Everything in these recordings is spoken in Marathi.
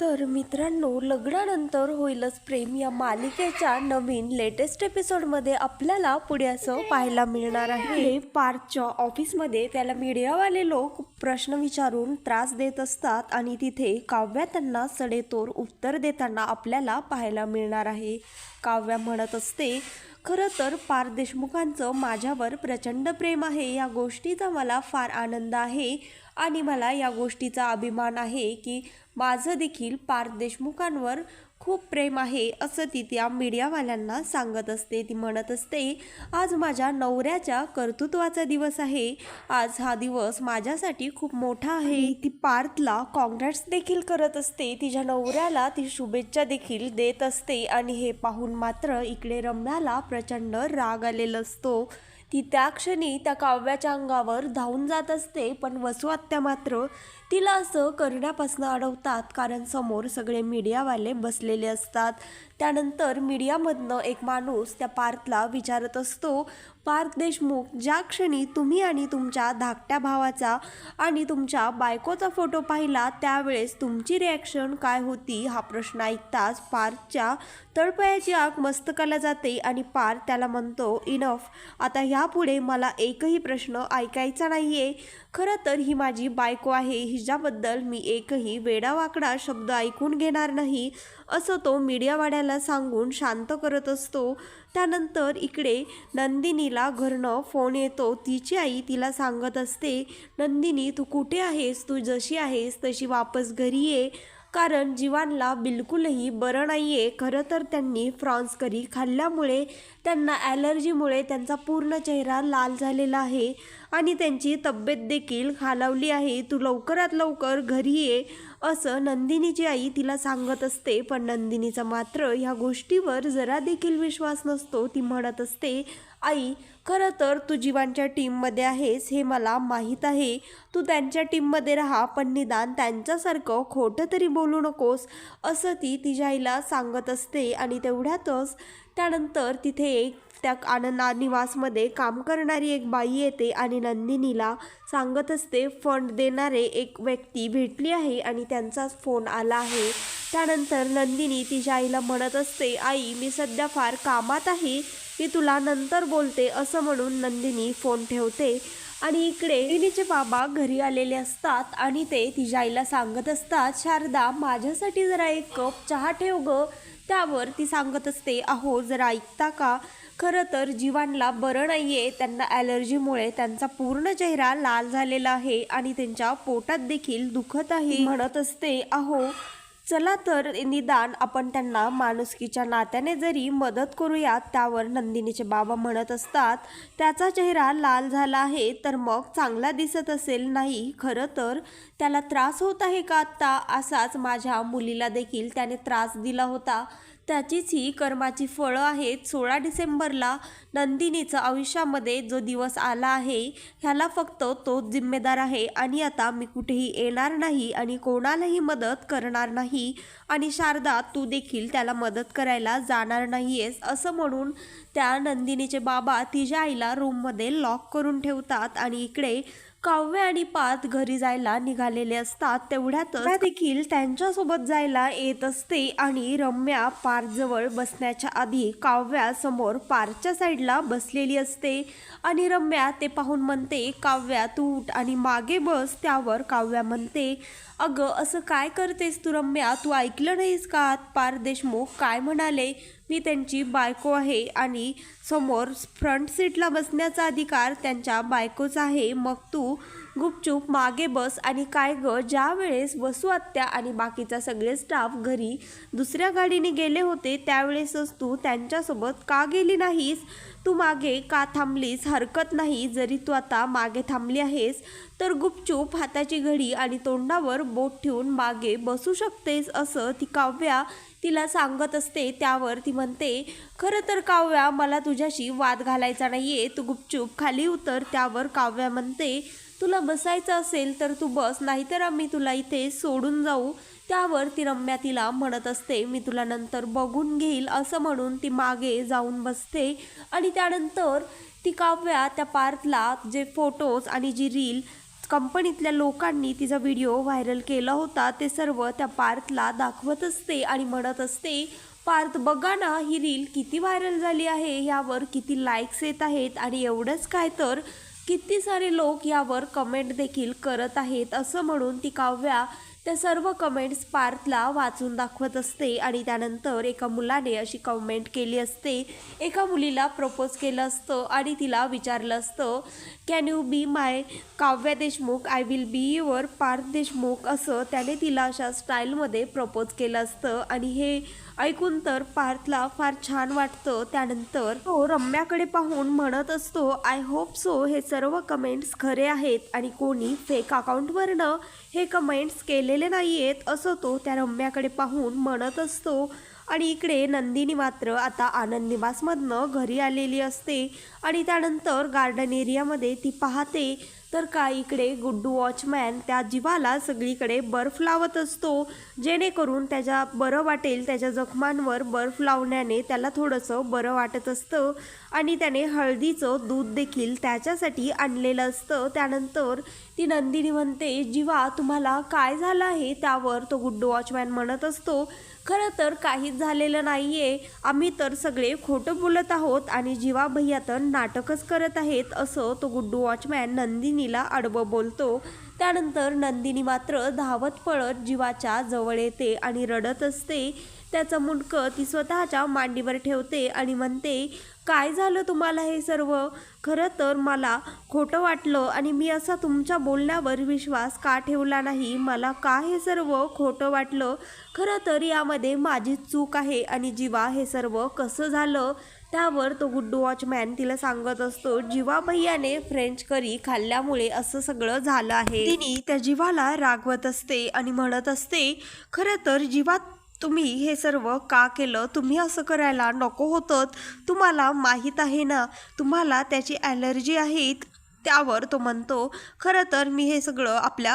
तर मित्रांनो, लग्नानंतर होईलच प्रेम या मालिकेच्या नवीन लेटेस्ट एपिसोडमध्ये आपल्याला पुढे असं पाहायला मिळणार आहे. पार्थच्या ऑफिसमध्ये त्याला मीडियावाले लोक प्रश्न विचारून त्रास देत असतात आणि तिथे काव्या त्यांना सडेतोड उत्तर देताना आपल्याला पाहायला मिळणार आहे. काव्या म्हणत असते, खरं तर पार्थ देशमुखांचं माझ्यावर प्रचंड प्रेम आहे. या गोष्टीचा मला फार आनंद आहे आणि मला या गोष्टीचा अभिमान आहे की माझं देखील पार्थ देशमुखांवर खूप प्रेम आहे, असं ती त्या मीडियावाल्यांना सांगत असते. ती म्हणत असते, आज माझ्या नवऱ्याच्या कर्तृत्वाचा दिवस आहे. आज हा दिवस माझ्यासाठी खूप मोठा आहे. ती पार्थला कॉंग्रॅट्स देखील करत असते. तिच्या नवऱ्याला ती शुभेच्छा देखील देत असते आणि हे पाहून मात्र इकडे रम्याला प्रचंड राग आलेला असतो. ती त्या क्षणी त्या काव्याच्या अंगावर धावून जात असते, पण वसू आत्या मात्र तिला असं करण्यापासून अडवतात, कारण समोर सगळे मीडियावाले बसलेले असतात. त्यानंतर मीडियामधनं एक माणूस त्या पार्थला विचारत असतो, पार्थ देशमुख, ज्या क्षणी तुम्ही आणि तुमच्या धाकट्या भावाचा आणि तुमच्या बायकोचा फोटो पाहिला त्यावेळेस तुमची रिॲक्शन काय होती? हा प्रश्न ऐकताच पार्थच्या तळपायाची आग मस्तकाला जाते आणि पार्थ त्याला म्हणतो, इनफ, आता ह्यापुढे मला एकही प्रश्न ऐकायचा नाहीये. खरं तर ही माझी बायको आहे, हिच्याबद्दल मी एकही वेडावाकडा शब्द ऐकून घेणार नाही, असं तो मीडियावाड्याला सांगून शांत करत असतो. त्यानंतर इकडे नंदिनीला घरनं फोन येतो. तिची आई तिला सांगत असते, नंदिनी, तू कुठे आहेस? तू जशी आहेस तशी वापस घरी ये, कारण जीवानला बिलकुलही बरं नाही आहे. खरं तर त्यांनी फ्रॉन्स करी खाल्ल्यामुळे त्यांना ॲलर्जीमुळे त्यांचा पूर्ण चेहरा लाल झालेला आहे आणि त्यांची तब्येत देखील खालावली आहे. तू लवकरात लवकर घरी ये, असं नंदिनीची आई तिला सांगत असते. पण नंदिनीचा मात्र ह्या गोष्टीवर जरा देखील विश्वास नसतो. ती म्हणत असते, आई, खरं तर तू जीवांच्या टीममध्ये आहेस हे मला माहीत आहे. तू त्यांच्या टीममध्ये राहा, पण निदान त्यांच्यासारखं खोटं तरी बोलू नकोस, असं ती तिच्या आईला सांगत असते. आणि तेवढ्यातच त्यानंतर तिथे त्या आनंद निवासमध्ये काम करणारी एक बाई येते आणि नंदिनीला सांगत असते, फंड देणारे एक व्यक्ती भेटली आहे आणि त्यांचाच फोन आला आहे. त्यानंतर नंदिनी तिच्या आईला म्हणत असते, आई, मी सध्या फार कामात आहे, मी तुला नंतर बोलते, असं म्हणून नंदिनी फोन ठेवते. आणि इकडे नंदिनीचे बाबा घरी आलेले असतात आणि ते तिच्या आईला सांगत असतात, शारदा, माझ्यासाठी जरा एक कप चहा ठेव गं. त्यावर ती सांगत असते, अहो, जरा ऐकता का? खरं तर जीवानला बरं नाही आहे. त्यांना ॲलर्जीमुळे त्यांचा पूर्ण चेहरा लाल झालेला आहे आणि त्यांच्या पोटात देखील दुखत आहे. म्हणत असते, अहो, चला तर निदान आपण त्यांना माणुसकीच्या नात्याने जरी मदत करूयात. त्यावर नंदिनीचे बाबा म्हणत असतात, त्याचा चेहरा लाल झाला आहे तर मग चांगला दिसत असेल. नाही, खरं तर त्याला त्रास होत आहे का आत्ता? असाच माझ्या मुलीला देखील त्याने त्रास दिला होता. त्याचीच ही कर्माची फळं आहेत. 16 डिसेंबरला नंदिनीचं आयुष्यामध्ये जो दिवस आला आहे ह्याला फक्त तोच जिम्मेदार आहे आणि आता मी कुठेही येणार नाही आणि कोणालाही मदत करणार नाही. आणि शारदा, तू देखील त्याला मदत करायला जाणार नाही आहेस, असं म्हणून त्या नंदिनीचे बाबा तिच्या आईला रूममध्ये लॉक करून ठेवतात. आणि इकडे काव्या आणि पार्थ घरी जायला निघालेले असतात. तेवढ्यातच देखील त्यांच्यासोबत जायला येत असते आणि रम्या पार्थजवळ बसण्याच्या आधी काव्या समोर पार्थच्या साईडला बसलेली असते आणि रम्या ते पाहून म्हणते, काव्या, तू उठ आणि मागे बस. त्यावर काव्या म्हणते, अगं, असं काय करतेस तू रम्या? तू ऐकलं नाहीस का पार्थ देशमुख काय म्हणाले? मी त्यांची बायको आहे आणि समोर फ्रंट सीटला बसण्याचा अधिकार त्यांच्या बायकोचा आहे. मग तू गुपचूप मागे बस. आणि काय गं, ज्या वेळेस वसू आत्या आणि बाकीचा सगळे स्टाफ घरी दुसऱ्या गाडीने गेले होते त्यावेळेसच तू त्यांच्यासोबत का गेली नाहीस? तू मागे का थांबलीस? हरकत नाही, जरी तू आता मागे थांबली आहेस तर गुपचूप हाताची घडी आणि तोंडावर बोट ठेवून मागे बसू शकतेस, असं ती काव्या तिला सांगत असते. त्यावर ती म्हणते, खरं तर काव्या, मला तुझ्याशी वाद घालायचा नाहीये, तू गुपचूप खाली उतर. त्यावर काव्या म्हणते, तुला बसायचं असेल तर तू बस, नाहीतर आम्ही तुला इथे सोडून जाऊ. त्यावर ती रम्या तिला म्हणत असते, मी तुला नंतर बघून घेईल, असं म्हणून ती मागे जाऊन बसते. आणि त्यानंतर ती काव्या त्या पार्थला जे फोटोज आणि जी रील कंपनीतल्या लोकांनी तिचा व्हिडिओ व्हायरल केला होता ते सर्व त्या पार्थला दाखवत असते आणि म्हणत असते, पार्थ बघा ना, ही रील किती व्हायरल झाली आहे, यावर किती लाईक्स येत आहेत आणि एवढंच काय तर किती सारे लोक यावर कमेंट देखील करत आहेत असं म्हणून ती काव्या त्या सर्व कमेंट्स पार्थला वाचून दाखवत असते. आणि त्यानंतर एका मुलाने अशी कमेंट केली असते, एका मुलीला प्रपोज केलं असतं आणि तिला विचारलं असतं, can you be my Kavya Deshmukh, I will be your Parth Deshmukh, असं त्याने तिला अशा स्टाईलमध्ये प्रपोज केलं असतं. आणि हे ऐकून तर पार्थला फार छान वाटतं. त्यानंतर तो रम्याकडे पाहून म्हणत असतो, आय होप सो हे सर्व कमेंट्स खरे आहेत आणि कोणी फेक अकाउंटवरनं हे कमेंट्स केलेले नाही आहेत असं तो त्या रम्याकडे पाहून म्हणत असतो. आणि इकडे नंदिनी मात्र आता आनंद निवासमधनं घरी आलेली असते आणि त्यानंतर गार्डन एरियामध्ये ती पाहते तर काय इकडे गुड्डू वॉचमॅन त्या जीवाला सगळीकडे बर्फ लावत असतो, जेणेकरून त्याच्या बरं वाटेल. त्याच्या जखमांवर बर्फ लावण्याने त्याला थोडंसं बरं वाटत असतं आणि त्याने हळदीचं दूध देखील त्याच्यासाठी आणलेलं असतं. त्यानंतर ती नंदिनी म्हणते, जीवा तुम्हाला काय झालं आहे, त्यावर तो गुड्डू वॉचमॅन म्हणत असतो, खरं तर काहीच झालेलं नाही आहे, आम्ही तर सगळे खोटं बोलत आहोत आणि जीवा भैया तर नाटकच करत आहेत, असं तो गुड्डू वॉचमॅन नंदिनीला आडवं बोलतो. त्यानंतर नंदिनी मात्र धावत पळत जीवाच्या जवळ येते आणि रडत असते. त्याचं मुंडकं ती स्वतःच्या मांडीवर ठेवते आणि म्हणते, काय झालं तुम्हाला हे सर्व, खरं तर मला खोटं वाटलं आणि मी असा तुमच्या बोलण्यावर विश्वास का ठेवला नाही, मला का हे सर्व खोटं वाटलं, खरं तर यामध्ये माझीच चूक आहे आणि जीवा हे सर्व कसं झालं. त्यावर तो गुड्डू वॉचमॅन तिला सांगत असतो, जीवा भैयाने फ्रेंच करी खाल्ल्यामुळे असं सगळं झालं आहे. तिने त्या जीवाला रागवत असते आणि म्हणत असते, खरं तर जीवा तुम्ही हे सर्व का केलं, तुम्ही असं करायला नको होतं, तुम्हाला माहीत आहे ना तुम्हाला त्याची ॲलर्जी आहे. त्यावर तो म्हणतो, खरं तर मी हे सगळं आपल्या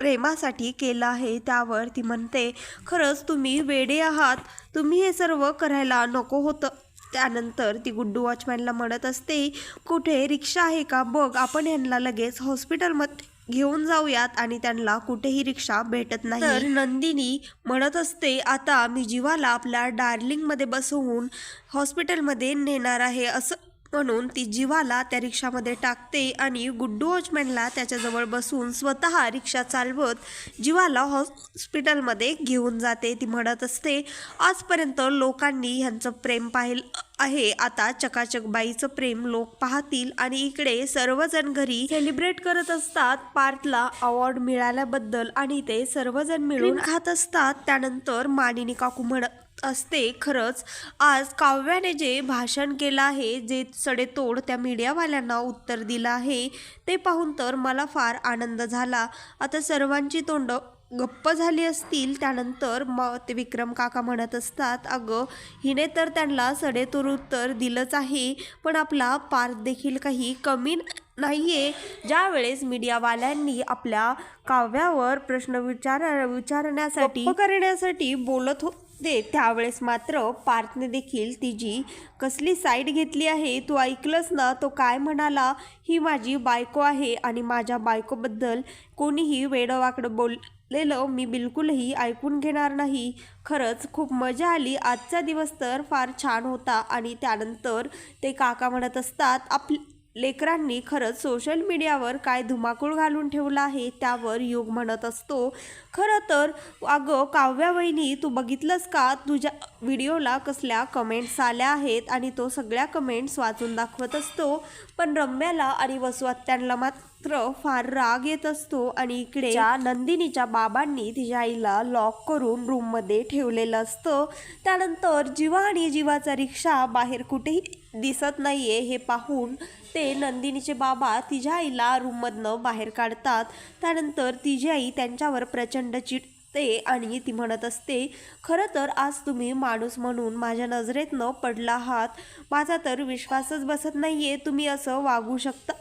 प्रेमासाठी केलं आहे. त्यावर ती म्हणते, खरंच तुम्ही वेडे आहात, तुम्ही हे सर्व करायला नको होतं. त्यानंतर ती गुड्डू वॉचमॅनला म्हणत असते, कुठे रिक्षा आहे का बघ, आपण यांना लगेच हॉस्पिटलमध्ये घेऊन जाऊयात. आणि त्यांना कुठेही रिक्षा भेटत नाही. तर नंदिनी म्हणत असते, आता मी जीवाला आपल्या डार्लिंगमध्ये बसवून हॉस्पिटलमध्ये नेणार आहे, असं म्हणून ती जीवाला त्या रिक्षामध्ये टाकते आणि गुड्डू वॉचमॅनला त्याच्याजवळ बसून स्वतः रिक्षा चालवत जीवाला हॉस्पिटलमध्ये घेऊन जाते. ती म्हणत असते, आजपर्यंत लोकांनी ह्यांचं प्रेम पाहिलं आहे, आता चकाचक बाईचं प्रेम लोक पाहतील. आणि इकडे सर्वजण घरी सेलिब्रेट करत असतात पार्थला अवॉर्ड मिळाल्याबद्दल आणि ते सर्वजण मिळून खात असतात. त्यानंतर मानिनी काकू म्हणत असते, खरंच आज काव्याने जे भाषण केलं आहे, जे सडेतोड त्या मीडियावाल्यांना उत्तर दिलं आहे, ते पाहून तर मला फार आनंद झाला. आता सर्वांची तोंड गप्प झाली असतील. त्यानंतर मग ते विक्रम काका म्हणत असतात, अगं हिने तर त्यांना सडेतोड उत्तर दिलंच आहे, पण आपला पार्थ देखील काही कमी नाहीये. ज्यावेळेस मीडियावाल्यांनी आपल्या काव्यावर प्रश्न विचारण्यासाठी करण्यासाठी बोलत होते त्यावेळेस मात्र पार्थने देखील तिची कसली साईड घेतली आहे. तू ऐकलंस ना, तो काय म्हणाला, ही माझी बायको आहे आणि माझ्या बायकोबद्दल कोणीही वेडवाकडं बोललेलं मी बिलकुलही ऐकून घेणार नाही. खरंच खूप मजा आली, आजचा दिवस तर फार छान होता. आणि त्यानंतर ते काका म्हणत असतात, लेकरांनी खरंच सोशल मीडियावर काय धुमाकूळ घालून ठेवला आहे. त्यावर युग म्हणत असतो, खरं तर अगं काव्या वहिनी, तू बघितलंस का तुझ्या व्हिडिओला कसल्या कमेंट्स आल्या आहेत. आणि तो सगळ्या कमेंट्स वाचून दाखवत असतो. पण रम्याला आणि वसुआत्यांना मात्र फार राग येत असतो. आणि इकडे नंदिनीच्या बाबांनी तिच्या आईला लॉक करून रूममध्ये ठेवलेलं असतं. त्यानंतर जीवा आणि जीवाचा रिक्षा बाहेर कुठेही दिसत नाहीये हे पाहून ते नंदिनीचे बाबा तिच्या आईला रूममधनं बाहेर काढतात. त्यानंतर तिची आई त्यांच्यावर प्रचंड चिडते आणि ती म्हणत असते, खरं तर आज तुम्ही माणूस म्हणून माझ्या नजरेत न पडला आहात, माझा तर विश्वासच बसत नाहीये, तुम्ही असं वागू शकता.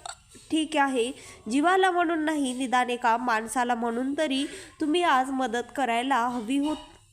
ठीक आहे, जीवाला म्हणून नाही, निदान एका माणसाला म्हणून तरी तुम्ही आज मदत करायला हवी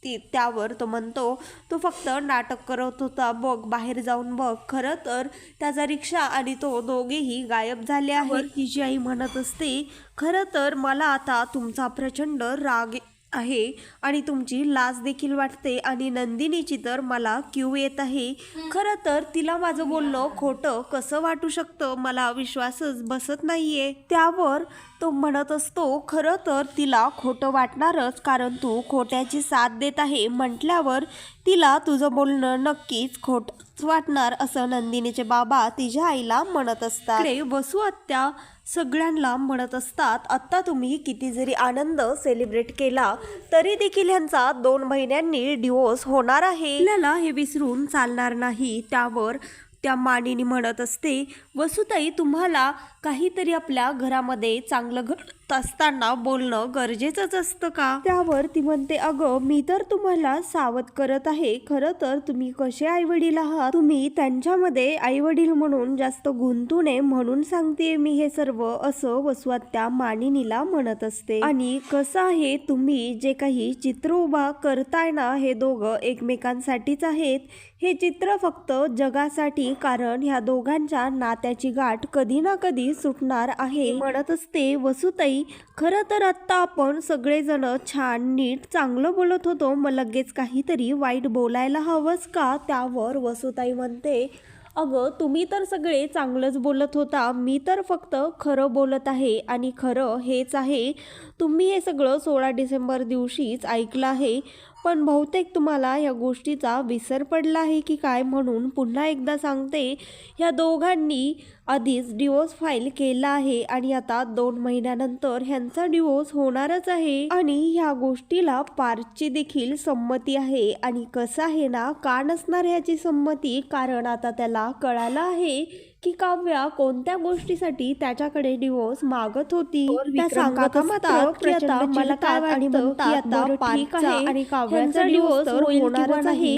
त्यावर तो म्हणतो, तो फक्त नाटक करत होता, बघ बाहेर जाऊन बघ. खरं तर त्याचा रिक्षा आणि तो दोघेही गायब झाले आहेत. तिची आई म्हणत असते, खरं तर मला आता तुमचा प्रचंड राग आहे आणि तुमची लाज देखील वाटते आणि नंदिनीची तर मला क्यू येत आहे. खरं तर तिला माझं बोलणं खोटं कसं वाटू शकतं, मला विश्वासच बसत नाहीये. त्यावर तो म्हणत असतो, खरं तर तिला खोटं वाटणारच, कारण तू खोट्याची साथ देत आहे म्हटल्यावर तिला तुझं बोलणं नक्कीच खोटंच वाटणार, असं नंदिनीचे बाबा तिच्या आईला म्हणत असतात. वसू आत्या सगळ्यांना म्हणत असतात, आत्ता तुम्ही किती जरी आनंद सेलिब्रेट केला तरी देखील ह्यांचा 2 महिन्यांनी डिवोर्स होणार आहे, आपल्याला हे विसरून चालणार नाही. त्यावर त्या मानिनी म्हणत असते, वसुताई तुम्हाला काहीतरी आपल्या घरामध्ये चांगलं घडत असताना बोलणं गरजेचंच असतं का? त्यावर ती म्हणते, अगं मी तर तुम्हाला सावध करत आहे. खरं तर तुम्ही कसे आईवडील आहात, तुम्ही त्यांच्यामध्ये आईवडील म्हणून जास्त गुंतू नये म्हणून सांगते मी हे सर्व, असं वसुआत्या मानिनीला म्हणत असते. आणि कसं आहे, तुम्ही जे काही चित्र उभा करताय ना, हे दोघं एकमेकांसाठीच आहेत. हे चित्र फक्त जगासाठी, कारण ह्या दोघांच्या नात्याची गाठ कधी ना कधी सुटणार आहे. म्हणत असते, वसुताई खरं तर आत्ता आपण सगळेजण छान नीट चांगलं बोलत होतो, मग लगेच काहीतरी वाईट बोलायला हवंच का? त्यावर वसुताई म्हणते, अगं तुम्ही तर सगळे चांगलंच बोलत होता, मी तर फक्त खरं बोलत आहे आणि खरं हेच आहे. तुम्ही हे सगळं 16 डिसेंबर दिवशीच ऐकलं आहे, पण बहुतेक तुम्हाला या गोष्टीचा विसर पडला आहे की काय, म्हणून पुन्हा एकदा सांगते, ह्या दोघांनी आधीच डिवोर्स फाईल केला आहे आणि आता 2 महिन्यानंतर ह्यांचा डिवोर्स होणारच आहे. आणि ह्या गोष्टीला पार्थची देखील संमती आहे. आणि कसं आहे ना, का नसणार ह्याची संमती, कारण आता त्याला कळालं आहे की काव्या कोणत्या गोष्टीसाठी त्याच्याकडे डिवोर्स मागत होती. त्या सांगत असतात की आता मला काय वाटतं की आता ठीक आहे आणि काव्याचा डिवोर्स होणारच आहे,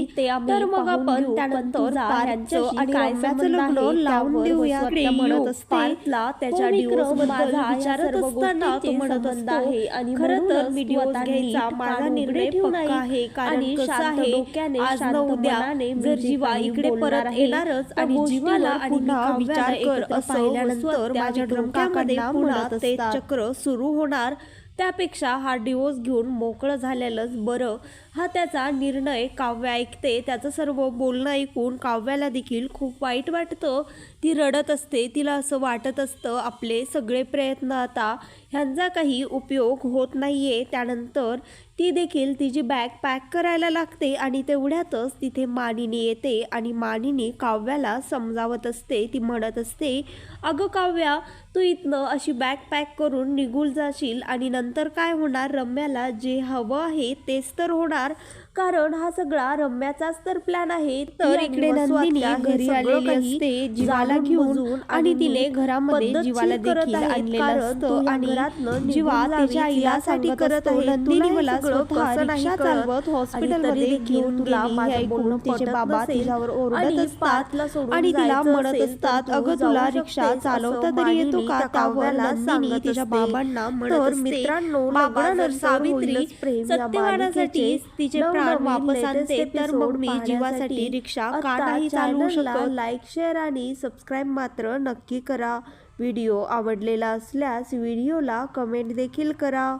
तर मग आपण त्यानंतर पार्थचं आणि काव्याचं लग्न लावून देऊया. म्हणत पार्थला त्याच्या डिवोर्स बद्दल विचारत असताना तो म्हणत असतो, आणि खरं तर मी डिवोर्स घ्यायचा माझा निर्णय पक्का आहे, कारण कसं आहे, आज न उद्या जर जीवा इकडे परत येणारच आणि जीवाला पुन्हा विचार कर, असं पाहिल्यानंतर माझ्या डोक्यामध्ये पुन्हा ते चक्र सुरू होणार. त्यापेक्षा हा डिवोर्स घेऊन मोकळं झालेलंच बरं. हा त्याचा निर्णय काव्या ऐकते. त्याचं सर्व बोलणं ऐकून काव्याला देखील खूप वाईट वाटतं. ती रडत असते. तिला असं वाटत असतं आपले सगळे प्रयत्न आता ह्यांचा काही उपयोग होत नाहीये. त्यानंतर ती देखील तिची बॅग पॅक करायला लागते आणि तेवढ्यातच तिथे मानिनी येते आणि मानिनी काव्याला समजावत असते. ती म्हणत असते, अगं काव्या, तू इथनं अशी बॅग पॅक करून निघून जाशील आणि नंतर काय होणार, रम्याला जे हवं आहे तेच तर होणार, कारण हा सगळा रम्याचाच तर प्लॅन आहे. तर इकडे नंदिनी घरी आलेली असते जीवाला घेऊन आणि तिने घरामध्ये जीवाला देखील आणलेलं असतं आणि जीवा तिच्या आईलासाठी करत आहे, नंदिनी मला स्वतः रिक्षा चालवत हॉस्पिटलमध्ये घेऊन गेली. हे ऐकून तिचे बाबा तिच्यावर ओरडत असतात आणि तिला म्हणत असतात, अगं तुला रिक्षा चालवता तरी येतो का? त्यावर नंदिनी तिच्या बाबांना म्हणत असते, मित्रांनो, बाबा सावित्री सत्यवानासाठी तिचे वापस आणते, तर मग मी जीवासाठी रिक्षा का नाही चालवू शकत? लाईक, शेअर आणि सबस्क्राईब मात्र नक्की करा. व्हिडिओ आवडलेला असल्यास व्हिडिओला कमेंट देखील करा.